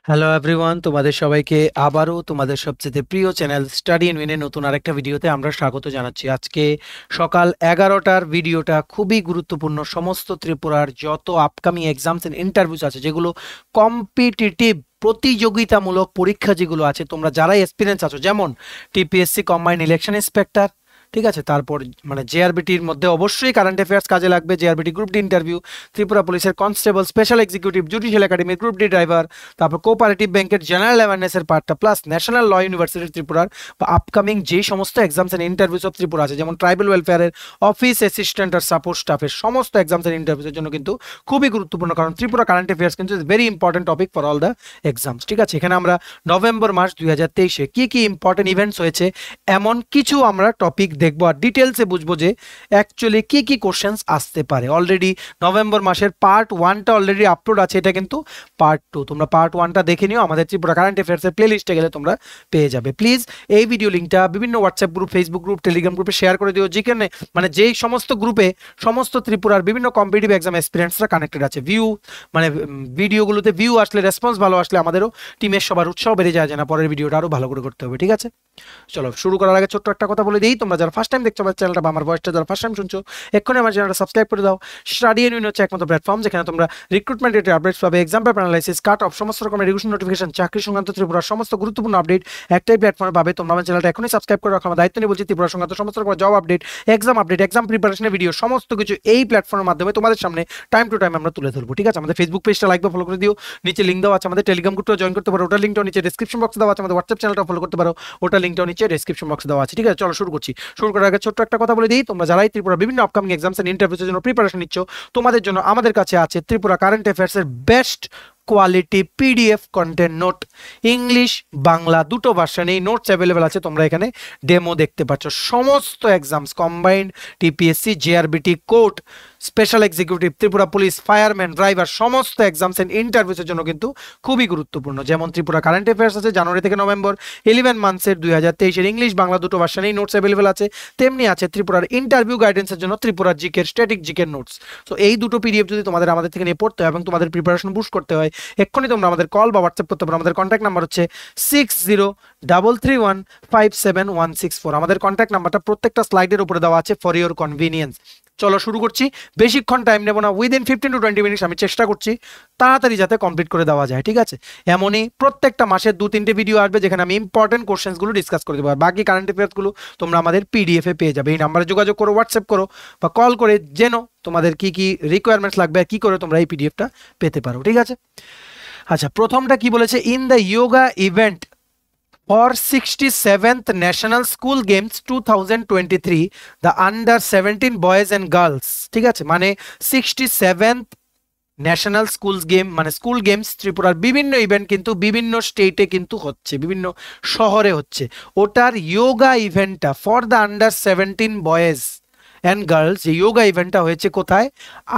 Hello everyone, তোমাদের সবাইকে আবারও তোমাদের সবচেয়ে প্রিয় চ্যানেল স্টাডি ইন উইনে নতুন আরেকটা ভিডিওতে আমরা স্বাগত জানাচ্ছি। আজকে সকাল 11টার ভিডিওটা খুবই গুরুত্বপূর্ণ। সমস্ত ত্রিপুরার যত আপকামিং এক্সামস এন্ড ইন্টারভিউস আছে, যেগুলো কম্পিটিটিভ প্রতিযোগিতামূলক পরীক্ষা যেগুলো আছে, তোমরা যারাই এক্সপিরিয়েন্স আছো, যেমন টিপিএসসি কম্বাইন্ড ইলেকশন ইন্সপেক্টর, ঠিক আছে, তারপর মানে জেআরবিটির মধ্যে অবশ্যই কারেন্ট অ্যাফেয়ার্স কাজে লাগবে, JRBT group D interview, Tripura পুলিশের কনস্টেবল, স্পেশাল এক্সিকিউটিভ, জুডিশিয়াল একাডেমির গ্রুপ ডি ড্রাইভার, তারপর কোঅপারেটিভ ব্যাংকের জেনারেল অ্যাওয়ারনেসের পার্টটা, প্লাস ন্যাশনাল ল ইউনিভার্সিটি ত্রিপুরার বা আপকামিং যে সমস্ত exams and interviews of Tripura আছে, যেমন ট্রাইবাল ওয়েলফেয়ারের অফিস অ্যাসিস্ট্যান্ট আর সাপোর্ট স্টাফের সমস্ত এক্সামস এন্ড ইন্টারভিউসের জন্য কিন্তু খুবই গুরুত্বপূর্ণ, কারণ ত্রিপুরা কারেন্ট অ্যাফেয়ার্স কিন্তু is very important topic for all the exams. ঠিক আছে, এখানে আমরা নভেম্বর মাস 2023-এ কি কি ইম্পর্টেন্ট ইভেন্টস হয়েছে এমন কিছু আমরা টপিক দেখবো, আর ডিটেলসে বুঝবো যে অ্যাকচুয়ালি কি কি কোশ্চেন্স আসতে পারে। অলরেডি নভেম্বর মাসের পার্ট 1টা অলরেডি আপলোড আছে, এটা কিন্তু পার্ট 2, তোমরা পার্ট 1টা দেখে নিও, আমাদের ত্রিপুরা কারেন্ট অ্যাফেয়ার্সের প্লে লিস্টে গেলে তোমরা পেয়ে যাবে। প্লিজ এই ভিডিও লিঙ্কটা বিভিন্ন WhatsApp group, Facebook group, Telegram গ্রুপে শেয়ার করে দিও, যেখানে মানে যেই সমস্ত গ্রুপে সমস্ত ত্রিপুরার বিভিন্ন কম্পিটিটিভ এক্সাম এক্সপিরিয়েন্সরা কানেক্টেড আছে। মানে ভিডিওগুলোতে ভিউ আসলে, রেসপন্স ভালো আসলে আমাদেরও টিমের সবার উৎসাহ বেড়ে যায়, যে না পরের ভিডিওটা আরও ভালো করে করতে হবে। ঠিক আছে, চলো শুরু করার আগে ছোট্ট একটা কথা বলে দিই, তোমরা যারা ফার্স্ট টাইম দেখছো আমার চ্যানেলটা বা আমার ভয়েসটা যারা ফার্স্ট টাইম শুনছো, এক্ষুনি আমার চ্যানেলটা সাবস্ক্রাইব করে দাও। স্টাডি ইন উইন হচ্ছে একমাত্র প্ল্যাটফর্ম যেখানে তোমরা রিক্রুটমেন্ট রিলেটেড আপডেটস পাবে, exam paper analysis, cut off, সমস্ত রকমের এডুকেশন নোটিফিকেশন, চাকরি সংক্রান্ত ত্রিপুরার সমস্ত গুরুত্বপূর্ণ আপডেট একটাই প্ল্যাটফর্মে পাবে। তোমরা আমার চ্যানেলটা এখনই সাবস্ক্রাইব করে রাখো, আমার দায়িত্ব নিয়ে বলছি। ত্রিপুরা সংক্রান্ত সমস্ত রকমের জব আপডেট, এক্সাম প্রিপারেশনের ভিডিও সমস্ত কিছু এই প্ল্যাটফর্মের মাধ্যমে তোমাদের সামনে টাইম টু টাইম আমরা তুলে ধরবো। ঠিক আছে, আমাদের ফেসবুক পেজটা লাইক বা ফলো করে দিও, নিচে লিঙ্ক দেওয়া আছে, আমাদের টেলিগ্রাম গ্রুপটাও জয়েন করতে পারো, ওটার লিঙ্কটাও নিচে ডেসক্রিপশন বক্সে দেওয়া আছে, আমাদের হোয়াটসঅ্যাপ চ্যানেলটা ফলো করতে পারো, ওটার লিঙ্কটাও নিচে ডেসক্রিপশন বক্সে দেওয়া আছে। ঠিক আছে, চলো শুরু করছি। শুরু করার আগে ছোট্ট একটা কথা বলে দিই, তোমরা যারাই ত্রিপুরা বিভিন্ন আপকামিং এক্সামস এন্ড ইন্টারভিউসের জন্য প্রিপারেশন নিচ্ছ, তোমাদের জন্য আমাদের কাছে আছে ত্রিপুরা কারেন্ট অ্যাফেয়ার্সের best quality PDF content note, English Bangla দুটো ভার্সন এই নোটস অ্যাভেলেবেল আছে। তোমরা এখানে ডেমো দেখতে পাচ্ছ। সমস্ত exams combined, TPSC, JRBT, court, special executive, Tripura police, fireman, driver, সমস্ত এক্সামস এন্ড ইন্টারভিউসের জন্য কিন্তু খুবই গুরুত্বপূর্ণ। যেমন ত্রিপুরা কারেন্ট অ্যাফেয়ার্স আছে জানুয়ারি থেকে নভেম্বর 11 মান্থসের 2023-এর ইংলিশ বাংলা দুটো ভার্সনেই নোটস অ্যাভেলেবেল আছে। তেমনি আছে ত্রিপুরার ইন্টারভিউ গাইডেন্সের জন্য ত্রিপুরার জিকের স্ট্যাটিক জিকের নোটস। তো এই দুটো পিডিএফ যদি তোমাদের আমাদের থেকে নিয়ে পড়তে হয় এবং তোমাদের প্রিপারেশন বুস্ট করতে হয়, এক্ষুনি তোমরা আমাদের কল বা হোয়াটসঅ্যাপ করতে পারো। আমাদের কন্ট্যাক্ট নাম্বার হচ্ছে 6033157164। আমাদের কন্ট্যাক্ট নাম্বারটা প্রত্যেকটা স্লাইডের উপরে দেওয়া আছে ফর ইওর কনভিনিয়েন্স। চলো শুরু করছি, বেশিক্ষণ টাইম নেব না, উইদিন 15 to 20 মিনিটস আমি চেষ্টা করছি তাড়াতাড়ি যাতে কমপ্লিট করে দেওয়া যায়। ঠিক আছে, এমনই প্রত্যেকটা মাসে 2-3টে ভিডিও আসবে যেখানে আমি ইম্পর্টেন্ট কোশ্চেন্সগুলো ডিসকাস করে দেবো, আর বাকি কারেন্ট অ্যাফেয়ার্সগুলো তোমরা আমাদের পিডিএফে পেয়ে যাবে। এই নাম্বারে যোগাযোগ করো, হোয়াটসঅ্যাপ করো বা কল করে জেনো তোমাদের কি কি রিকোয়ারমেন্টস লাগবে আর কি করে তোমরা এই পিডিএফটা পেতে পারো। ঠিক আছে, আচ্ছা প্রথমটা কি বলেছে, in the yoga event for 67th National School Games 2023 the under 17 boys and girls, ঠিক আছে, মানে 67th ন্যাশনাল স্কুলস গেম মানে স্কুল গেমস ত্রিপুরার বিভিন্ন ইভেন্ট কিন্তু বিভিন্ন স্টেটে কিন্তু হচ্ছে, বিভিন্ন শহরে হচ্ছে। ওটার যোগা ইভেন্টটা for the under 17 boys and girls, যে যোগা ইভেন্টটা হয়েছে কোথায়,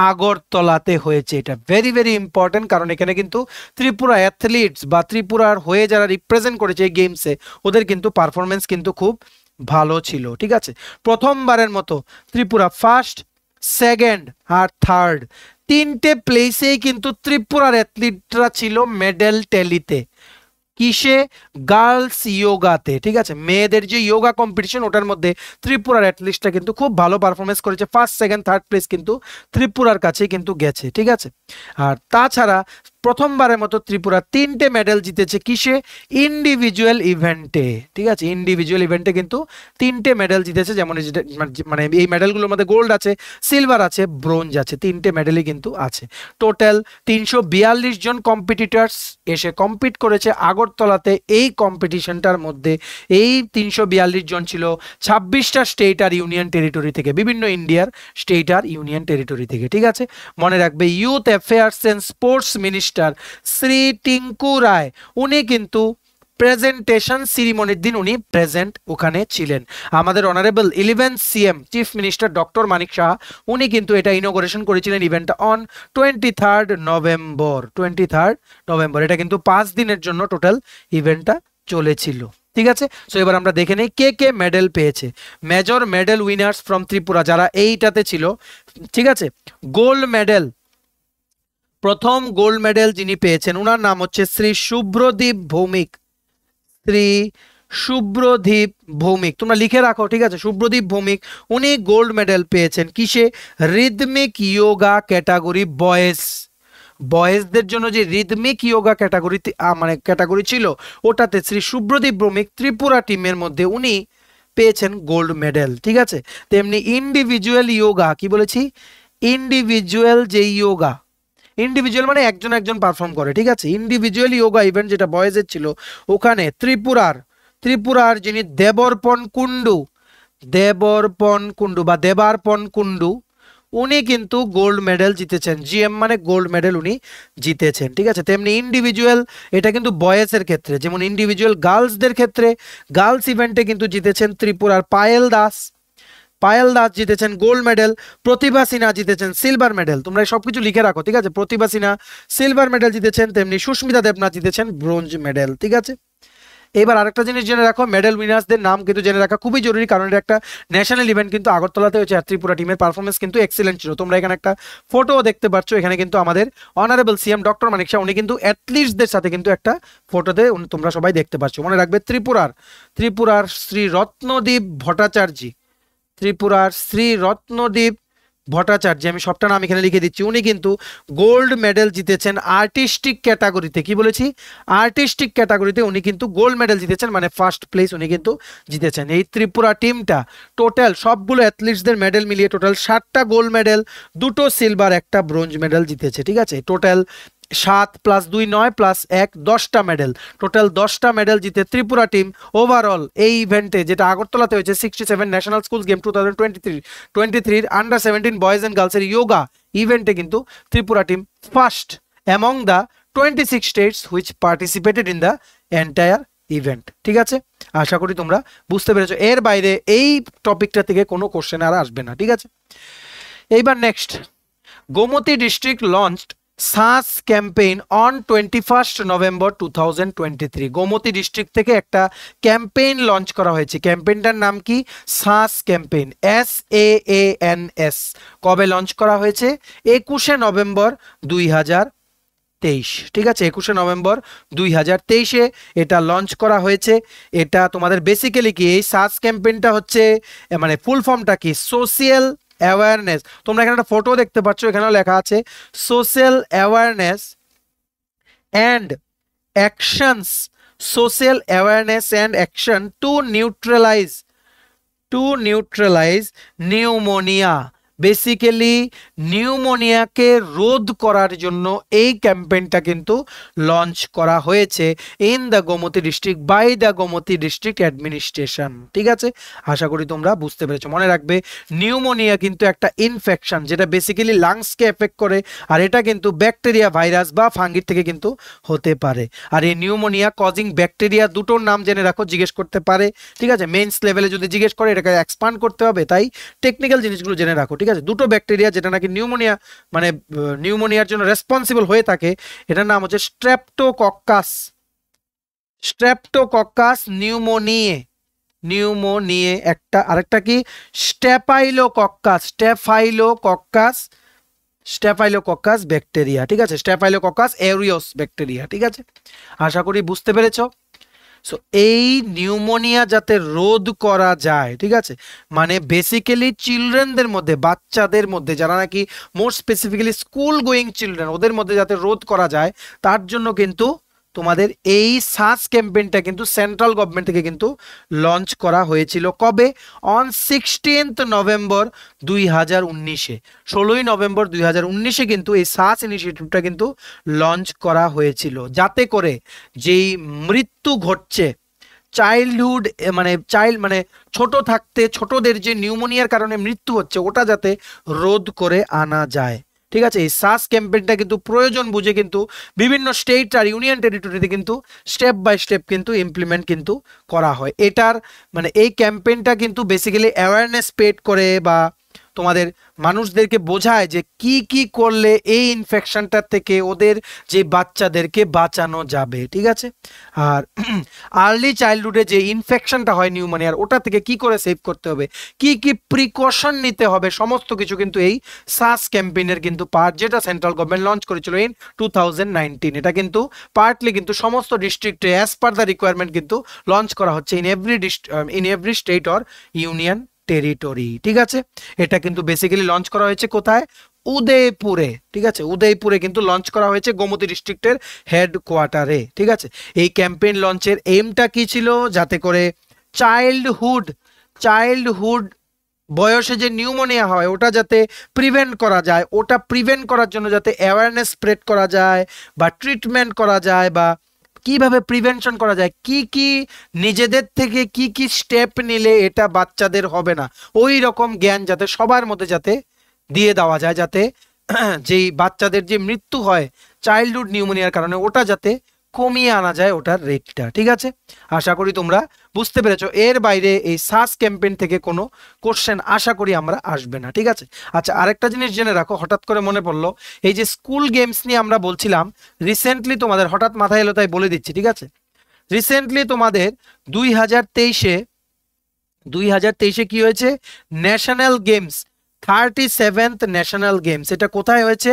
আগরতলাতে হয়েছে। এটা ভেরি ভেরি ইম্পর্টেন্ট, কারণ এখানে কিন্তু ত্রিপুরা অ্যাথলিটস বা ত্রিপুরার হয়ে যারা রিপ্রেজেন্ট করেছে এই গেমসে, ওদের কিন্তু পারফরমেন্স কিন্তু খুব ভালো ছিল। ঠিক আছে, প্রথমবারের মতো ত্রিপুরা ফার্স্ট, সেকেন্ড আর থার্ড তিনটে প্লেসেই কিন্তু ত্রিপুরার অ্যাথলিটরা ছিল মেডেল ট্যালিতে। কিসে, গার্লস ইয়োগাতে। ঠিক আছে, মেয়েদের যে ইয়োগা কম্পিটিশন ওটার মধ্যে ত্রিপুরার অ্যাথলিটসটা কিন্তু খুব ভালো পারফরমেন্স করেছে, ফার্স্ট সেকেন্ড থার্ড প্লেস কিন্তু ত্রিপুরার কাছে কিন্তু গেছে। ঠিক আছে, আর তাছাড়া প্রথমবারের মতো ত্রিপুরা 3টে মেডেল জিতেছে কিসে, ইন্ডিভিজুয়াল ইভেন্টে। ঠিক আছে, ইন্ডিভিজুয়াল ইভেন্টে কিন্তু 3টে মেডেল জিতেছে, যেমন মানে এই মেডেলগুলোর মধ্যে গোল্ড আছে, সিলভার আছে, ব্রোঞ্জ আছে, 3টে মেডেলই কিন্তু আছে। টোটাল 342 জন কম্পিটিটার্স এসে কম্পিট করেছে আগরতলাতে। এই কম্পিটিশনটার মধ্যে এই 342 জন ছিল 26টা স্টেট আর ইউনিয়ন টেরিটরি থেকে, বিভিন্ন ইন্ডিয়ার স্টেট আর ইউনিয়ন টেরিটরি থেকে। ঠিক আছে, মনে রাখবে youth affairs and sports minister Shri Tinku Roy উনি কিন্তু প্রেজেন্টেশন সিরিমনির দিন উনি প্রেজেন্ট ওখানে ছিলেন। আমাদের honourable 11th CM chief minister doctor Manik Saha উনি কিন্তু এটা ইনোগ্রেশন করেছিলেন ইভেন্টটা অন 23rd নভেম্বর। এটা কিন্তু 5 দিনের জন্য টোটাল ইভেন্টটা চলেছিল। ঠিক আছে, সো এবার আমরা দেখে নেই কে কে মেডেল পেয়েছে। Major medal winners from Tripura যারা এইটাতে ছিল। ঠিক আছে, গোল্ড মেডেল প্রথম গোল্ড মেডেল যিনি পেয়েছেন ওনার নাম হচ্ছে শ্রী শুভ্রদীপ ভৌমিক। শ্রী শুভ্রদীপ ভৌমিক, তোমরা লিখে রাখো, ঠিক আছে? শুভ্রদীপ ভৌমিক উনি গোল্ড মেডেল পেয়েছেন কিসে? Rhythmic yoga category boys. বয়েজদের জন্য যে রিদমিক ইয়োগা ক্যাটাগরিতে মানে ক্যাটাগরি ছিল ওটাতে শ্রী শুভ্রদীপ ভৌমিক ত্রিপুরা টিমের মধ্যে উনি পেয়েছেন গোল্ড মেডেল, ঠিক আছে? তেমনি ইন্ডিভিজুয়াল ইয়োগা, কি বলেছি? ইন্ডিভিজুয়াল যে ইয়োগা, ইন্ডিভিজুয়াল মানে একজন একজন পারফর্ম করে, ঠিক আছে? ইন্ডিভিজুয়াল ইয়োগা ইভেন্ট যেটা বয়েজের ছিল ওখানে ত্রিপুরার যিনি দেবর্পণ কুন্ডু বা দেবার্পণ কুন্ডু উনি কিন্তু গোল্ড মেডেল জিতেছেন। জিএম মানে গোল্ড মেডেল উনি জিতেছেন, ঠিক আছে? তেমনি ইন্ডিভিজুয়াল, এটা কিন্তু বয়েজের ক্ষেত্রে, যেমন ইন্ডিভিজুয়াল গার্লসদের ক্ষেত্রে গার্লস ইভেন্টে কিন্তু জিতেছেন ত্রিপুরার পায়েল দাস জিতেছেন গোল্ড মেডেল। প্রতিভা সিনহা জিতেছেন সিলভার মেডেল। তোমরা সবকিছু লিখে রাখো, ঠিক আছে? প্রতিভা সিনহা সিলভার মেডেল জিতেছেন, তেমনি সুস্মিতা দেবনাথ জিতেছেন ব্রোঞ্জ মেডেল, ঠিক আছে? এবার আরেকটা জিনিস জেনে রাখো, মেডেল উইনার্সদের নাম কিন্তু জেনে রাখা খুবই জরুরি, কারণ এটা একটা ন্যাশনাল ইভেন্ট কিন্তু আগরতলাতে হয়েছে। আর ত্রিপুরা টিমের পারফরমেন্স কিন্তু এক্সিলেন্ট ছিল। তোমরা এখানে একটা ফটো দেখতে পাচ্ছ, এখানে কিন্তু আমাদের অনারেবল সিএম ডক্টর মানিক শাহ উনি কিন্তু অ্যাথলিটসদের সাথে কিন্তু একটা ফটোতে তোমরা সবাই দেখতে পাচ্ছ। মনে রাখবে ত্রিপুরার শ্রী রত্নদীপ ভট্টাচার্য, আমি সবটা নাম এখানে লিখে দিচ্ছি, উনি কিন্তু গোল্ড মেডেল জিতেছেন আর্টিস্টিক ক্যাটাগরিতে। কি বলেছি? আর্টিস্টিক ক্যাটাগরিতে উনি কিন্তু গোল্ড মেডেল জিতেছেন, মানে ফার্স্ট প্লেস উনি কিন্তু জিতেছেন। এই ত্রিপুরা টিমটা টোটাল সবগুলো অ্যাথলিটসদের মেডেল মিলিয়ে টোটাল 7টা গোল্ড মেডেল, 2টো সিলভার, 1টা ব্রোঞ্জ মেডেল জিতেছে, ঠিক আছে? টোটাল 7 + 2 9 + 1 10টা মেডেল, টোটাল 10টা মেডেল জিতে ত্রিপুরা টিম ওভারঅল এই ইভেন্টে, যেটা আগরতলাতে হয়েছে 67 national schools game 2023 under 17 boys and গার্লসের ইয়োগা ইভেন্টে কিন্তু Tripura team first among the 26 states which participated in the entire event, ঠিক আছে? আশা করি তোমরা বুঝতে পেরেছো। এর বাইরে এই টপিকটা থেকে কোনো কোশ্চেন আর আসবে না, ঠিক আছে? এইবার নেক্সট, গোমতী ডিস্ট্রিক্ট লঞ্চড সাস campaign on 21 November 2023। Gomati district থেকে একটা ক্যাম্পেইন লঞ্চ করা হয়েছে। ক্যাম্পেইনটার নাম কি? সাস ক্যাম্পেইন, SAANS। কবে লঞ্চ করা হয়েছে? 21 নভেম্বর 2023, ঠিক আছে? 21 নভেম্বর 2023-এ এটা লঞ্চ করা হয়েছে। এটা তোমাদের বেসিক্যালি কি, এই সাস ক্যাম্পেইনটা হচ্ছে মানে ফুল ফর্মটা কি? Social awareness. তোমরা এখানে একটা ফটো দেখতে পাচ্ছ, এখানেও লেখা আছে social awareness and actions, social awareness and action to neutralise pneumonia. Basically নিউমোনিয়াকে রোধ করার জন্য এই ক্যাম্পেইনটা কিন্তু লঞ্চ করা হয়েছে in the Gomati district by the Gomati district administration, ঠিক আছে? আশা করি তোমরা বুঝতে পেরেছো। মনে রাখবে নিউমোনিয়া কিন্তু একটা ইনফেকশন যেটা বেসিক্যালি লাংসকে এফেক্ট করে, আর এটা কিন্তু ব্যাকটেরিয়া, ভাইরাস বা ফাঙ্গির থেকে কিন্তু হতে পারে। আর এই নিউমোনিয়া কজিং ব্যাকটেরিয়া দুটোর নাম জেনে রাখো, জিজ্ঞেস করতে পারে, ঠিক আছে? মেইনস লেভেলে যদি জিজ্ঞেস করে এটাকে এক্সপান্ড করতে হবে, তাই টেকনিক্যাল জিনিসগুলো জেনে রাখো, ঠিক আছে? দুটো ব্যাকটেরিয়া যেটা নাকি নিউমোনিয়া মানে নিউমোনিয়ার জন্য রেসপন্সিবল হয়ে থাকে, এটার নাম হচ্ছে স্ট্রেপ্টোকক্কাস নিউমোনিয়ে একটা, আরেকটা কি? স্ট্যাফাইলোকক্কাস ব্যাকটেরিয়া, ঠিক আছে? স্ট্যাফাইলোকক্কাস এরিওস ব্যাকটেরিয়া, ঠিক আছে? আশা করি বুঝতে পেরেছো। সো এই নিউমোনিয়া যাতে রোধ করা যায়, ঠিক আছে? মানে বেসিক্যালি চিলড্রেনদের মধ্যে, বাচ্চাদের মধ্যে, যারা নাকি মোর স্পেসিফিক্যালি স্কুল গোয়িং চিলড্রেন, ওদের মধ্যে যাতে রোধ করা যায়, তার জন্য কিন্তু তোমাদের এই সাস ক্যাম্পেইনটা কিন্তু সেন্ট্রাল গভর্নমেন্ট থেকে কিন্তু লঞ্চ করা হয়েছিল। কবে? অন 16 নভেম্বর 2019-এ, 16ই নভেম্বর 2019-এ কিন্তু এই সাস ইনিশিয়েটিভটা কিন্তু লঞ্চ করা হয়েছিল, যাতে করে যেই মৃত্যু ঘটছে চাইল্ডহুড মানে ছোট থাকতে ছোটদের যে নিউমোনিয়ার কারণে মৃত্যু হচ্ছে ওটা যাতে রোধ করে আনা যায়, ঠিক আছে? এই সাস ক্যাম্পেইনটা কিন্তু প্রয়োজন বুঝে কিন্তু বিভিন্ন স্টেট আর ইউনিয়ন টেরিটরিতে কিন্তু স্টেপ বাই স্টেপ কিন্তু ইমপ্লিমেন্ট কিন্তু করা হয়। এটার মানে এই ক্যাম্পেইনটা কিন্তু বেসিক্যালি অ্যাওয়ারনেস স্প্রেড করে বা তোমাদের মানুষদেরকে বোঝায় যে কি কি করলে এই ইনফেকশনটার থেকে ওদের যে বাচ্চাদেরকে বাঁচানো যাবে, ঠিক আছে। আর আর্লি চাইল্ডহুডে যে ইনফেকশনটা হয় নিউমোনিয়ার, ওটা থেকে কি করে সেভ করতে হবে, কি কি প্রিকশন নিতে হবে, সমস্ত কিছু কিন্তু এই সাস ক্যাম্পেইনের কিন্তু পার্ট, যেটা সেন্ট্রাল গভর্নমেন্ট লঞ্চ করেছিল ইন 2019। এটা কিন্তু পার্টলি কিন্তু সমস্ত ডিস্ট্রিক্টে অ্যাজ পার দ্য রিকোয়ারমেন্ট কিন্তু লঞ্চ করা হচ্ছে in every state or union territory, ঠিক আছে। এটা কিন্তু বেসিক্যালি লঞ্চ করা হয়েছে কোথায়, উদয়পুরে, ঠিক আছে। উদয়পুরে কিন্তু লঞ্চ করা হয়েছে গোমতী ডিস্ট্রিক্টের হেডকোয়ার্টারে, ঠিক আছে। এই ক্যাম্পেইন লঞ্চের এইমটা কি ছিল, যাতে করে চাইল্ডহুড বয়সে যে নিউমোনিয়া হয় ওটা যাতে প্রিভেন্ট করা যায়, ওটা প্রিভেন্ট করার জন্য যাতে অ্যাওয়ারনেস স্প্রেড করা যায় বা ট্রিটমেন্ট করা যায়, বা কিভাবে প্রিভেনশন করা যায়, কি কি নিজেদের থেকে কি কি স্টেপ নিলে এটা বাচ্চাদের হবে না, ওই রকম জ্ঞান যাতে সবার মধ্যে যাতে দিয়ে দেওয়া যায়, যাতে যেই বাচ্চাদের যে মৃত্যু হয় চাইল্ডহুড নিউমোনিয়ার কারণে ওটা যাতে কমিয়ে আনা যায় ওটার রেটটা, ঠিক আছে। আশা করি তোমরা বুঝতে পেরেছো। এর বাইরে এই সাস ক্যাম্পেইন থেকে কোনো কোশ্চেন আশা করি আমরা আসবে না, ঠিক আছে। আচ্ছা, আরেকটা জিনিস জেনে রাখো, হঠাৎ করে মনে পড়লো, এই যে স্কুল গেমস নিয়ে আমরা বলছিলাম, রিসেন্টলি তোমাদের হঠাৎ মাথায় এলো তাই বলে দিচ্ছি, ঠিক আছে। রিসেন্টলি তোমাদের 2023-এ কি হয়েছে, national games, 37th national games, এটা কোথায় হয়েছে,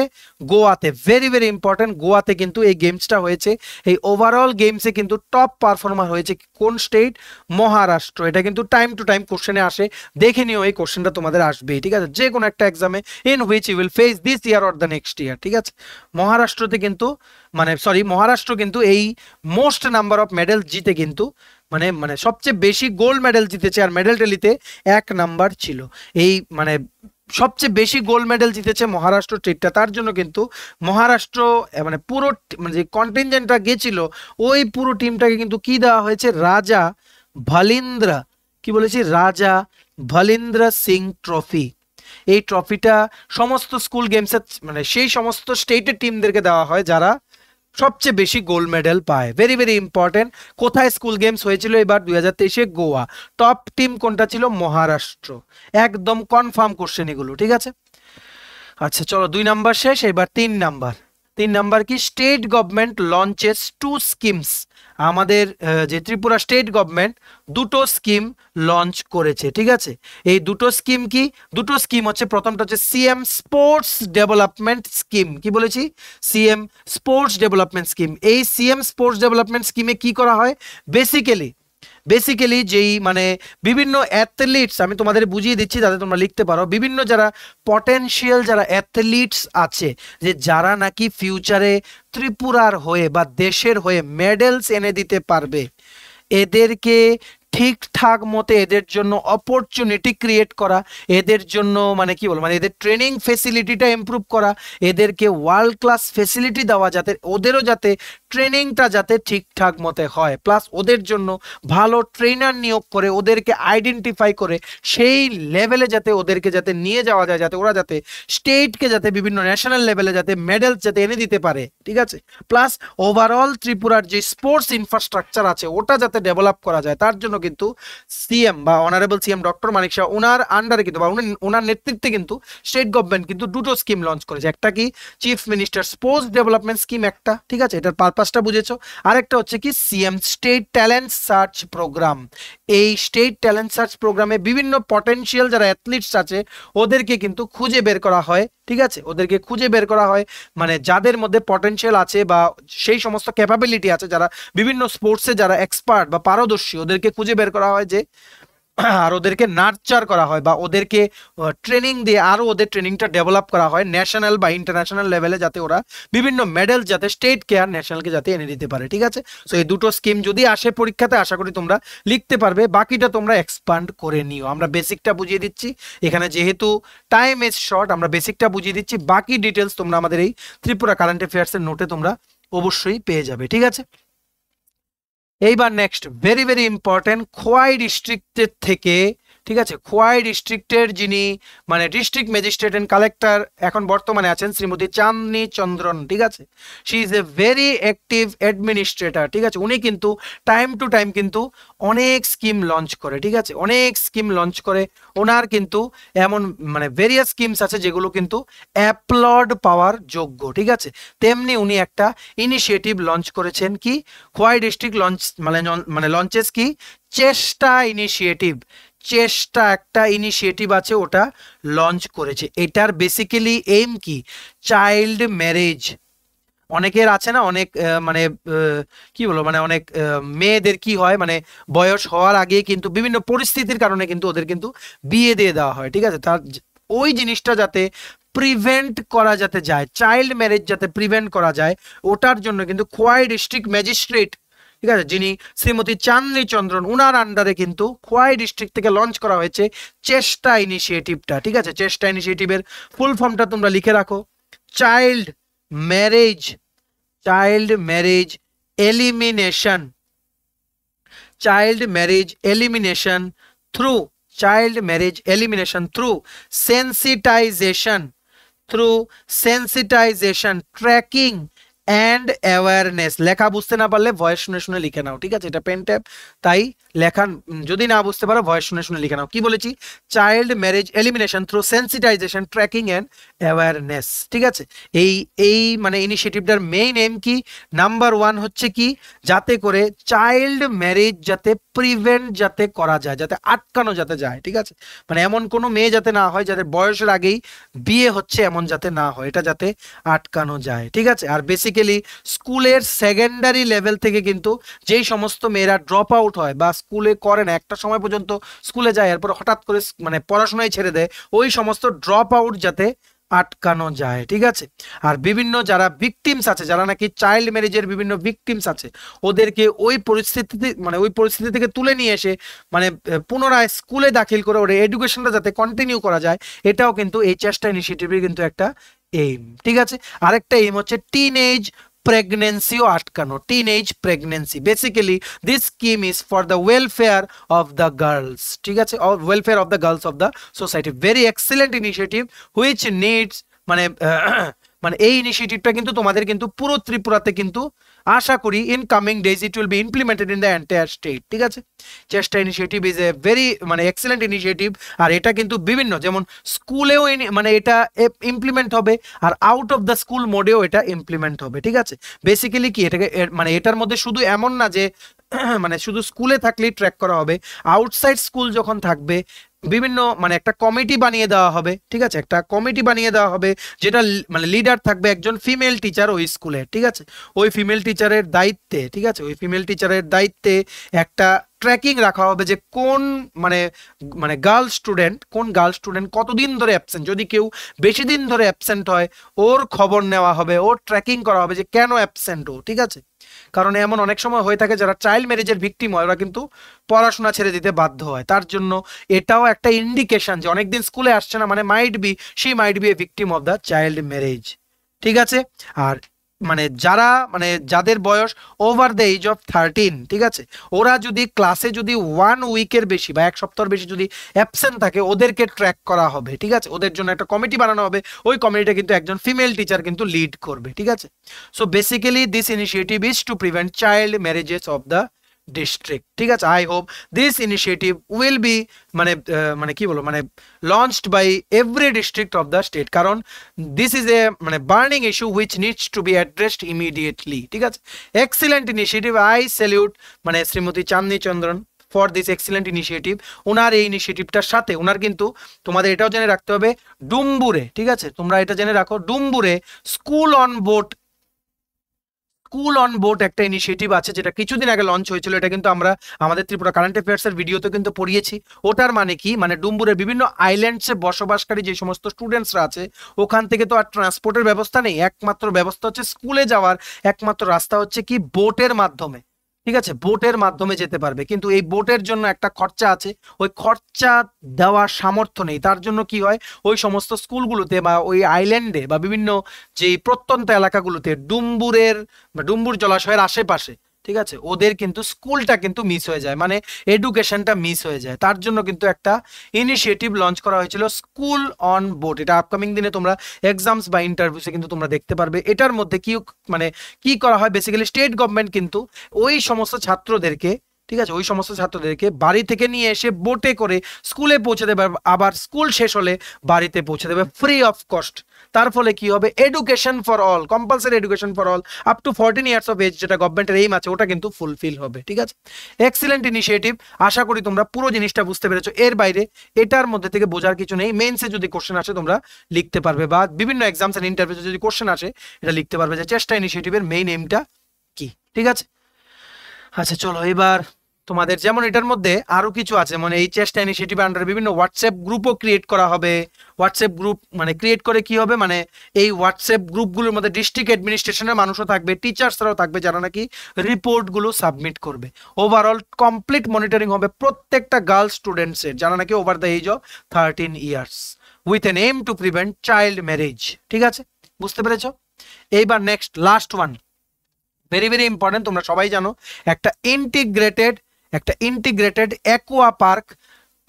গোয়াতে। ভেরি ভেরি ইম্পর্টেন্ট, গোয়াতে কিন্তু এই গেমসটা হয়েছে। এই ওভারঅল গেমসে কিন্তু টপ পারফর্মার হয়েছে কোন স্টেট, মহারাষ্ট্র। এটা কিন্তু টাইম টু টাইম কোশ্চেনে আসে, দেখে নিও, এই কোশ্চেনটা তোমাদের আসবেই, ঠিক আছে, যে কোনো একটা এক্সামে, in which you will face this year or the next year, ঠিক আছে। মহারাষ্ট্র কিন্তু এই মোস্ট নাম্বার অফ মেডেল জিতে কিন্তু মানে সবচেয়ে বেশি গোল্ড মেডেল জিতেছে, আর মেডেল টেলিতে 1 নাম্বার ছিল। এই সবচেয়ে বেশি গোল্ড মেডেল জিতেছে মহারাষ্ট্র স্টেটটা, তার জন্য কিন্তু মহারাষ্ট্র পুরো যে কন্টিনজেন্টটা গেছিল, ওই পুরো টিমটাকে কিন্তু কি দেওয়া হয়েছে, রাজা ভালিন্দ্র সিং ট্রফি। এই ট্রফিটা সমস্ত স্কুল গেমসের সেই সমস্ত স্টেটের টিমদেরকে দেওয়া হয় যারা সবচেয়ে বেশি গোল্ড মেডেল পায়। Very very important. কোথায় স্কুল গেমস হয়েছিল এবার 2023-এ, গোয়া। টপ টিম কোনটা ছিল, মহারাষ্ট্র। একদম কনফার্ম কোশ্চেন এগুলো, ঠিক আছে। আচ্ছা চলো, 2 নাম্বার শেষ, এবার 3 নাম্বার কি, স্টেট গভর্নমেন্ট লঞ্চেস 2 স্কিমস। আমাদের যে ত্রিপুরা স্টেট গভর্নমেন্ট 2টো স্কিম লঞ্চ করেছে, ঠিক আছে। এই দুটো স্কিম কি, দুটো স্কিম হচ্ছে, প্রথমটা হচ্ছে সিএম স্পোর্টস ডেভেলপমেন্ট স্কিম। কি বলেছি, সিএম স্পোর্টস ডেভেলপমেন্ট স্কিম। এই সিএম স্পোর্টস ডেভেলপমেন্ট স্কিমে কি করা হয়, বেসিক্যালি যেই বিভিন্ন অ্যাথলিটস, আমি তোমাদের বুঝিয়ে দিচ্ছি যাতে তোমরা লিখতে পারো, বিভিন্ন যারা পটেনশিয়াল যারা অ্যাথলিটস আছে, যে যারা নাকি ফিউচারে ত্রিপুরার হয়ে বা দেশের হয়ে মেডেলস এনে দিতে পারবে, এদেরকে ঠিকঠাক মতো এদের জন্য অপরচুনিটি ক্রিয়েট করা, এদের জন্য এদের ট্রেনিং ফেসিলিটিটা ইমপ্রুভ করা, এদেরকে ওয়ার্ল্ড ক্লাস ফেসিলিটি দেওয়া, যাতে ওদেরও যাতে ট্রেনিংটা যাতে ঠিকঠাক মতো হয়, প্লাস ওদের জন্য ভালো ট্রেনার নিয়োগ করে ওদেরকে আইডেন্টিফাই করে সেই লেভেলে যাতে ওদেরকে যাতে নিয়ে যাওয়া যায়, যাতে ওরা যাতে স্টেটকে যাতে বিভিন্ন ন্যাশনাল লেভেলে যাতে মেডেল যাতে এনে দিতে পারে, ঠিক আছে। প্লাস ওভারঅল ত্রিপুরার যে স্পোর্টস ইনফ্রাস্ট্রাকচার আছে ওটা যাতে ডেভেলপ করা যায়, তার জন্য কিন্তু সিএম বা অনারেবল সিএম ডক্টর মানিক শাহ, ওনার আন্ডারে কিন্তু বা ওনার নেতৃত্বে কিন্তু স্টেট গভর্নমেন্ট কিন্তু 2টো স্কিম লঞ্চ করেছে। একটা কি, chief minister sports development scheme একটা, ঠিক আছে, এটার পারপাসটা বুঝেছো। আরেকটা হচ্ছে কি, CM state talent search programme. এই স্টেট ট্যালেন্ট সার্চ প্রোগ্রামে বিভিন্ন পটেনশিয়াল যারা অ্যাথলিটস আছে ওদেরকে কিন্তু খুঁজে বের করা হয়, ঠিক আছে। ওদেরকে খুঁজে বের করা হয়, যাদের মধ্যে পটেনশিয়াল আছে বা সেই সমস্ত ক্যাপাবিলিটি আছে, যারা বিভিন্ন স্পোর্টসে যারা এক্সপার্ট বা পারদর্শী, ওদেরকে খুঁজে বের করা হয় যে, আর ওদেরকে নার্চার করা হয় বা ওদেরকে ট্রেনিং দিয়ে আরো ওদের ট্রেনিংটা ডেভেলপ করা হয় ন্যাশনাল বা ইন্টারন্যাশনাল লেভেলে, যাতে ওরা বিভিন্ন মেডেল যাতে স্টেটকে আর ন্যাশনালকে যাতে এনে দিতে পারে, ঠিক আছে। সো এই দুটো স্কিম যদি আসে পরীক্ষাতে, আশা করি তোমরা লিখতে পারবে, বাকিটা তোমরা এক্সপান্ড করে নিও। আমরা বেসিকটা বুঝিয়ে দিচ্ছি এখানে, যেহেতু টাইম ইজ শর্ট, আমরা বেসিকটা বুঝিয়ে দিচ্ছি, বাকি ডিটেলস তোমরা আমাদের এই ত্রিপুরা কারেন্ট অ্যাফেয়ার্সের নোটে তোমরা অবশ্যই পেয়ে যাবে, ঠিক আছে। এইবার next, very very important, Khowai ডিস্ট্রিক্টের থেকে ঠিক আছে, খোয়াই ডিস্ট্রিক্টের যিনি মানে ডিস্ট্রিক্ট ম্যাজিস্ট্রেট এন্ড কালেক্টর এখন বর্তমানে আছেন শ্রীমতী চাঁদনী চন্দ্রন। ঠিক আছে, she is a very active administrator. ঠিক আছে, উনি কিন্তু টাইম টু টাইম কিন্তু অনেক স্কিম লঞ্চ করে। ঠিক আছে, অনেক স্কিম লঞ্চ করে। ওনার কিন্তু এমন মানে ভেরিয়াস স্কিমস আছে যেগুলো কিন্তু অ্যাপ্লড পাওয়ার যোগ্য। ঠিক আছে, তেমনি উনি একটা ইনিশিয়েটিভ লঞ্চ করেছেন কি, খোয়াই ডিস্ট্রিক্ট লঞ্চ মানে লঞ্চেস কি, চেষ্টা ইনিশিয়েটিভ। চেষ্টা একটা ইনিশিয়েটিভ আছে, ওটা লঞ্চ করেছে। এটার বেসিক্যালি এইম কি, চাইল্ড ম্যারেজ। অনেকের আছে না অনেক মানে কি বলবো মানে অনেক মেয়েদের কি হয় মানে বয়স হওয়ার আগে কিন্তু বিভিন্ন পরিস্থিতির কারণে কিন্তু ওদের কিন্তু বিয়ে দিয়ে দেওয়া হয়। ঠিক আছে, তার ওই জিনিসটা যাতে প্রিভেন্ট করা যাতে যায়, চাইল্ড ম্যারেজ যাতে প্রিভেন্ট করা যায়, ওটার জন্য কিন্তু খোয়াই ডিস্ট্রিক্ট ম্যাজিস্ট্রেট, ঠিক আছে, যিনি শ্রীমতী চাঁদনী চন্দ্রন, উনার আন্ডারে কিন্তু খোয়াই ডিস্ট্রিক্ট থেকে লঞ্চ করা হয়েছে চেষ্টা ইনিশিয়েটিভটা। ঠিক আছে, চেষ্টা ইনিশিয়েটিভের ফুল ফর্মটা তোমরা লিখে রাখো, child marriage, child marriage elimination, child marriage elimination through, child marriage elimination through sensitisation, through sensitisation, tracking and awareness. লেখা বুঝতে না পারলে ভয়েস শুনে শুনে লিখে নাও। ঠিক আছে, এটা পেন ট্যাপ, তাই লেখা যদি না বুঝতে পারো ভয়েস শুনে শুনে লিখে নাও। কি বলেছি, child marriage elimination through sensitisation, tracking and awareness. ঠিক আছে, এই এই মানে ইনিশিয়েটিভটার মেইন এম কি, নাম্বার ওয়ান হচ্ছে কি, যাতে করে চাইল্ড ম্যারেজ যাতে প্রিভেন্ট যাতে করা যায়, যাতে আটকানো যাতে যায়। ঠিক আছে, মানে এমন কোনো মেয়ে যাতে না হয় যাদের বয়সের আগেই বিয়ে হচ্ছে, এমন যাতে না হয়, এটা যাতে আটকানো যায়। ঠিক আছে, আর বেসিক্যালি স্কুলের সেকেন্ডারি লেভেল থেকে কিন্তু যেই সমস্ত মেয়েরা ড্রপ আউট হয় বা স্কুলে করে না, একটা সময় পর্যন্ত স্কুলে যায় এরপর হঠাৎ করে মানে পড়াশোনায় ছেড়ে দেয়, ওই সমস্ত ড্রপ আউট যাতে আটকানো যায়। ঠিক আছে, আর বিভিন্ন যারা ভিকটিমস আছে, যারা নাকি চাইল্ড ম্যারেজের বিভিন্ন ভিকটিমস আছে, ওদেরকে ওই পরিস্থিতি মানে ওই পরিস্থিতি থেকে তুলে নিয়ে এসে মানে পুনরায় স্কুলে দাখিল করে ওর এডুকেশনটা যাতে কন্টিনিউ করা যায়, এটাও কিন্তু এই চেষ্টা ইনিশিয়েটিভের কিন্তু একটা এইম। ঠিক আছে, আরেকটা এইম হচ্ছে টিনেজ প্রেগনেন্সিও আটকানো, teenage pregnancy. Basically this scheme is for the welfare of the girls. ঠিক আছে, welfare of the girls of the society, very excellent initiative which needs মানে মানে এই ইনিশিয়েটিভটা কিন্তু তোমাদের কিন্তু পুরো ত্রিপুরাতে কিন্তু আশা করি in coming days it will be implemented in the entire state. ঠিক আছে, চেষ্টা ইনিশিয়েটিভ ইজ এ ভেরি মানে এক্সেলেন্ট ইনিশিয়েটিভ, আর এটা কিন্তু বিভিন্ন যেমন স্কুলেও মানে এটা ইমপ্লিমেন্ট হবে, আর আউট অফ দ্য স্কুল মোডেও এটা ইমপ্লিমেন্ট হবে। ঠিক আছে, বেসিক্যালি কি এটাকে মানে এটার মধ্যে শুধু এমন না যে মানে শুধু স্কুলে থাকলেই ট্র্যাক করা হবে, আউটসাইড স্কুল যখন থাকবে বিভিন্ন মানে একটা কমিটি বানিয়ে দেওয়া হবে। ঠিক আছে, একটা কমিটি বানিয়ে দেওয়া হবে যেটা মানে লিডার থাকবে একজন ফিমেল টিচার ওই স্কুলে। ঠিক আছে, ওই ফিমেল টিচারের দায়িত্বে, ঠিক আছে, ওই ফিমেল টিচারের দায়িত্বে একটা ট্র্যাকিং রাখা হবে যে কোন মানে মানে কোন গার্ল স্টুডেন্ট কতদিন ধরে অ্যাবসেন্ট, যদি কেউ বেশি দিন ধরে অ্যাবসেন্ট হয় ওর খবর নেওয়া হবে, ওর ট্র্যাকিং করা হবে যে কেন অ্যাবসেন্ট ও। ঠিক আছে, কারণ এমন অনেক সময় হয়ে থাকে যারা চাইল্ড ম্যারেজের ভিকটিম হয় ওরা কিন্তু পড়াশোনা ছেড়ে দিতে বাধ্য হয়, তার জন্য এটাও একটা ইন্ডিকেশন যে অনেকদিন স্কুলে আসছে না, মানে she might B A victim of the child marriage. ঠিক আছে, আর মানে যারা মানে যাদের বয়স ওভার দ্য এজ অফ 13, ঠিক আছে, ওরা যদি ক্লাসে যদি 1 উইকের বেশি বা 1 সপ্তাহের বেশি যদি অ্যাবসেন্ট থাকে ওদেরকে ট্র্যাক করা হবে। ঠিক আছে, ওদের জন্য একটা কমিটি বানানো হবে, ওই কমিটিটা কিন্তু একজন ফিমেল টিচার কিন্তু লিড করবে। ঠিক আছে, so basically this initiative is to prevent child marriages of the district. ঠিক আছে, I hope this initiative will be মানে মানে কি বলবো মানে launched by every district of the state, কারণ দিস ইজ এ মানে burning issue which needs to be addressed immediately. ঠিক আছে, এক্সিলেন্ট ইনিশিয়েটিভ, আই স্যালিউট মানে Shrimati Chandni Chandran for this excellent initiative. ওনার এই ইনিশিয়েটিভটার সাথে ওনার কিন্তু তোমাদের এটাও জেনে রাখতে হবে ডুম্বুরে, ঠিক আছে, তোমরা এটা জেনে রাখো ডুম্বুরে স্কুল অন বোট একটা ইনিশিয়েটিভ আছে যেটা কিছুদিন আগে লঞ্চ হয়েছিল। এটা কিন্তু আমরা আমাদের ত্রিপুরা কারেন্ট অ্যাফেয়ার্স এর ভিডিওতে কিন্তু পড়িয়েছি। ওটার মানে কি, মানে ডুম্বুরের বিভিন্ন আইল্যান্ডসে বসবাসকারী যে সমস্ত স্টুডেন্টসরা আছে ওখান থেকে তো আর ট্রান্সপোর্টের ব্যবস্থা নেই, একমাত্র ব্যবস্থা হচ্ছে স্কুলে যাওয়ার একমাত্র রাস্তা হচ্ছে কি বোটের মাধ্যমে। ঠিক আছে, বোটের মাধ্যমে যেতে পারবে, কিন্তু এই বোটের জন্য একটা খরচা আছে, ওই খরচা দেওয়ার সামর্থ্য নেই। তার জন্য কি হয়, ওই সমস্ত স্কুলগুলোতে বা ওই আইল্যান্ডে বা বিভিন্ন যে প্রত্যন্ত এলাকাগুলোতে ডুম্বুর জলাশয়ের আশেপাশে ঠিক আছে, ওদের কিন্তু স্কুলটা কিন্তু মিস হয়ে যায়, মানে এডুকেশনটা মিস হয়ে যায়। তার জন্য কিন্তু একটা ইনিশিয়েটিভ লঞ্চ করা হয়েছিল, স্কুল অন বোর্ড। এটা আপকামিং দিনে তোমরা এক্সামস বা ইন্টারভিউসে কিন্তু তোমরা দেখতে পারবে। এটার মধ্যে কি মানে কি করা হয়, বেসিক্যালি স্টেট গভর্নমেন্ট কিন্তু ওই সমস্ত ছাত্রদেরকে, ঠিক আছে, ওই সমস্ত ছাত্রদেরকে বাড়ি থেকে নিয়ে এসে বোটে করে স্কুলে পৌঁছে দেবে, আবার স্কুল শেষ হলে বাড়িতে পৌঁছে দেবে ফ্রি অফ কস্ট। তার ফলে কি হবে, education for all, compulsory education for all up to 14 years of age, যেটা গভর্নমেন্টের এইম আছে, ওটা কিন্তু ফুলফিল হবে। ঠিক আছে, এক্সিলেন্ট ইনিশিয়েটিভ। আশা করি তোমরা পুরো জিনিসটা বুঝতে পেরেছো। এর বাইরে এটার মধ্যে থেকে বোঝার কিছু নেই। মেইনসে যদি কোশ্চেন আসে তোমরা লিখতে পারবে, বা বিভিন্ন এক্সামস এন্ড ইন্টারভিউতে যদি কোশ্চেন আসে এটা লিখতে পারবে যে চেষ্টা ইনিশিয়েটিভের মেইন এইমটা কি। ঠিক আছে, আচ্ছা চলো এবার তোমাদের যেমন এটার মধ্যে আরো কিছু আছে, মানে এই চেষ্টা ইনিশিয়েটিভ আন্ডারে বিভিন্ন হোয়াটসঅ্যাপ গ্রুপও ক্রিয়েট করা হবে। হোয়াটসঅ্যাপ গ্রুপ মানে ক্রিয়েট করে কি হবে, মানে এই হোয়াটসঅ্যাপ গ্রুপগুলোর মধ্যে ডিস্ট্রিক্ট অ্যাডমিনিস্ট্রেশনের মানুষও থাকবে, টিচার্সরাও থাকবে, যারা নাকি রিপোর্টগুলো সাবমিট করবে। ওভারঅল কমপ্লিট মনিটরিং হবে প্রত্যেকটা গার্ল স্টুডেন্টসের, যারা নাকি over the age of 13 years, with an aim to prevent child marriage. ঠিক আছে, বুঝতে পেরেছো? এইবার next last one, very very important. তোমরা সবাই জানো একটা ইন্টিগ্রেটেড অ্যাকোয়া পার্ক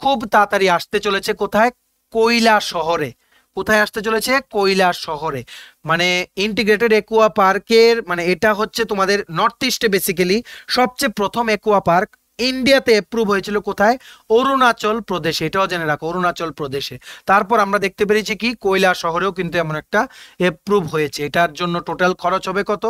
খুব তাড়াতাড়ি আসতে চলেছে। কোথায়? কৈলাস শহরে। কোথায় আসতে চলেছে? কৈলাস শহরে। মানে ইন্টিগ্রেটেড অ্যাকোয়া পার্কের মানে এটা হচ্ছে তোমাদের নর্থ ইস্টে বেসিক্যালি সবচেয়ে প্রথম অ্যাকোয়া পার্ক ইন্ডিয়াতে অ্যাপ্রুভ হয়েছিল। কোথায়? অরুণাচল প্রদেশে। এটাও জেনে রাখো, অরুণাচল প্রদেশে। তারপর আমরা দেখতে পেরেছি কি কৈলাস শহরেও কিন্তু এমন একটা অ্যাপ্রুভ হয়েছে। এটার জন্য টোটাল খরচ হবে কত?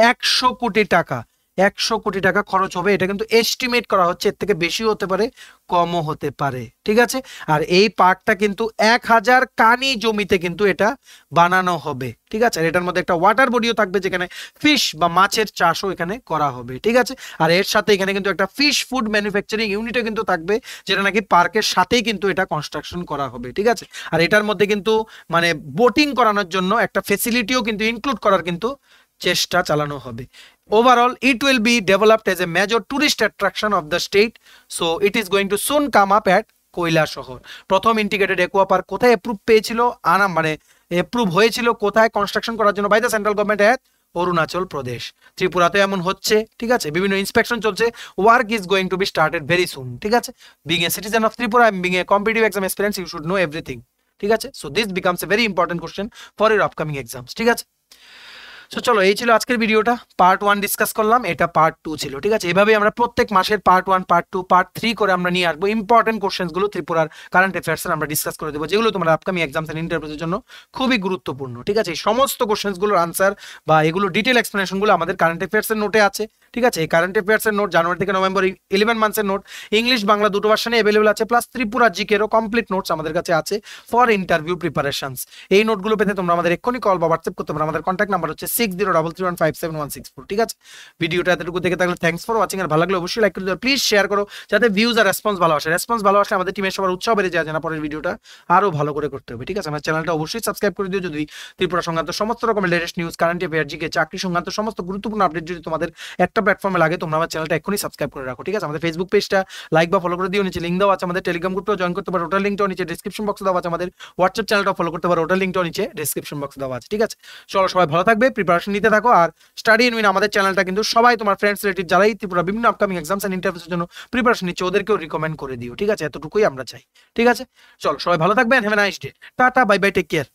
100 কোটি টাকা। 100 কোটি টাকা খরচ হবে। এটা কিন্তু এস্টিমেট করা হচ্ছে, এর থেকে বেশিও হতে পারে, কমও হতে পারে। ঠিক আছে, আর এই পার্কটা কিন্তু 1000 কানি জমিতে কিন্তু এটা বানানো হবে। ঠিক আছে, আর এটার মধ্যে একটা ওয়াটার বডিও থাকবে, যেখানে ফিশ বা মাছের চাষও এখানে করা হবে। ঠিক আছে, আর এর সাথে এখানে কিন্তু একটা ফিশ ফুড ম্যানুফ্যাকচারিং ইউনিটও কিন্তু থাকবে, যেটা নাকি পার্কের সাথেই কিন্তু এটা কনস্ট্রাকশন করা হবে। ঠিক আছে, আর এটার মধ্যে কিন্তু মানে বোটিং করানোর জন্য একটা ফেসিলিটিও কিন্তু ইনক্লুড করার কিন্তু চেষ্টা চালানো হবে। Overall, it will be developed as a major tourist attraction of the state, so it is going to soon come up at Kailashahar. প্রথম ইন্টিগ্রেটেড অ্যাকোয়া পার্ক কোথায় অ্যাপ্রুভ পেয়েছিল? মানে অ্যাপ্রুভ হয়েছিল কোথায় কনস্ট্রাকশন করার জন্য? By the central government at Arunachal Pradesh. ত্রিপুরাতে এমন হচ্ছে। ঠিক আছে, বিভিন্ন ইন্সপেকশন চলছে। Work is going to be started very soon. ঠিক আছে, being a citizen of Tripura, being a competitive exam experience, you should know everything. ঠিক আছে, so this becomes a very important question for your upcoming exams. ঠিক আছে, তো চলো এই ছিল আজকের ভিডিওটা। পার্ট 1 ডিসকাস করলাম, এটা পার্ট 2 ছিল। ঠিক আছে, এভাবেই আমরা প্রত্যেক মাসের পার্ট 1, পার্ট 2, পার্ট 3 করে আমরা নিয়ে আসবো। ইম্পর্টেন্ট কোশ্চেনগুলো ত্রিপুরার কারেন্ট অ্যাফেয়ার্স আমরা ডিসকাস করে দেবো, যেগুলো তোমার আপকামিং এক্সামস এন্ড ইন্টারভিউর জন্য খুবই গুরুত্বপূর্ণ। ঠিক আছে, এই সমস্ত কোশ্চেনগুলোর আনসার বা এগুলো ডিটেল এক্সপ্লেনেশনগুলো আমাদের কারেন্ট অ্যাফেয়ার্সের নোটে আছে। ঠিক আছে, এই কারেন্ট অ্যাফেয়ার্সের নোট জানুয়ারি থেকে নভেম্বর 11 মান্থসের নোট ইংলিশ বাংলা দুটো ভার্সনে অ্যাভেলেবল আছে, প্লাস ত্রিপুরা জিকেরও কমপ্লিট নোটস আমাদের কাছে আছে ফর ইন্টারভিউ প্রিপারেশনস। এই নোটগুলো পেতে তোমরা আমাদের এক্ষুনি কল বা হোয়াটসঅ্যাপ করতে পারো। আমাদের কন্ট্যাক্ট নাম্বার হচ্ছে 6033157164। ঠিক আছে, ভিডিওটা এতটুকু দেখে থাকলে থ্যাঙ্কস ফর ওয়াচিং। আর ভালো লাগলে অবশ্যই লাইক করে দিও, প্লিজ শেয়ার করো, যাতে ভিউজ আর রেসপন্স ভালো আসে। রেসপন্স ভালো আসলে আমাদের টিমের সবার উৎসাহ বেড়ে যায়, যেন পরের ভিডিওটা আরো ভালো করে করতে হবে। ঠিক আছে, আমার চ্যানেলটা অবশ্যই সাবস্ক্রাইব করে দিও যদি ত্রিপুরা সংক্রান্ত সমস্ত রকমের latest news, current affair, GK, চাকরি সংক্রান্ত সমস্ত গুরুত্বপূর্ণ আপডেট যদি তোমাদের একটা প্ল্যাটফর্মে লাগে, তোমরা আমার চ্যানেলটা এখনই সাবস্ক্রাইব করে রাখো। ঠিক আছে, আমাদের ফেসবুক পেজটা লাইক বা ফলো করে দিও, নিচে লিঙ্ক দেওয়া আছে। আমাদের টেলিগ্রাম গ্রুপটাও জয়েন করতে পারো, ওটার লিঙ্কটাও নিচে ডেসক্রিপশন বক্সে দেওয়া আছে। আমাদের হোয়াটসঅ্যাপ চ্যানেলটাও ফলো করতে পারো, ওটার লিঙ্কটাও নিচে ডেসক্রিপশন বক্সে দেওয়া আছে। ঠিক আছে, চলো সবাই ভালো থাকবে, প্রিপারেশন নিতে থাকো। আর স্টাডি ইন উইন আমাদের চ্যানেলটা কিন্তু সবাই তোমার ফ্রেন্ডস রিলেটিভ যারাই ত্রিপুরা বিভিন্ন আপকামিং এক্সামস এন্ড ইন্টারভিউর জন্য প্রিপারেশন নিচ্ছে, ওদেরকেও রিকমেন্ড করে দিও। ঠিক আছে, এতটুকুই আমরা চাই। ঠিক আছে, চলো সবাই ভালো থাকবেন, have a nice day, tata, bye bye, take care.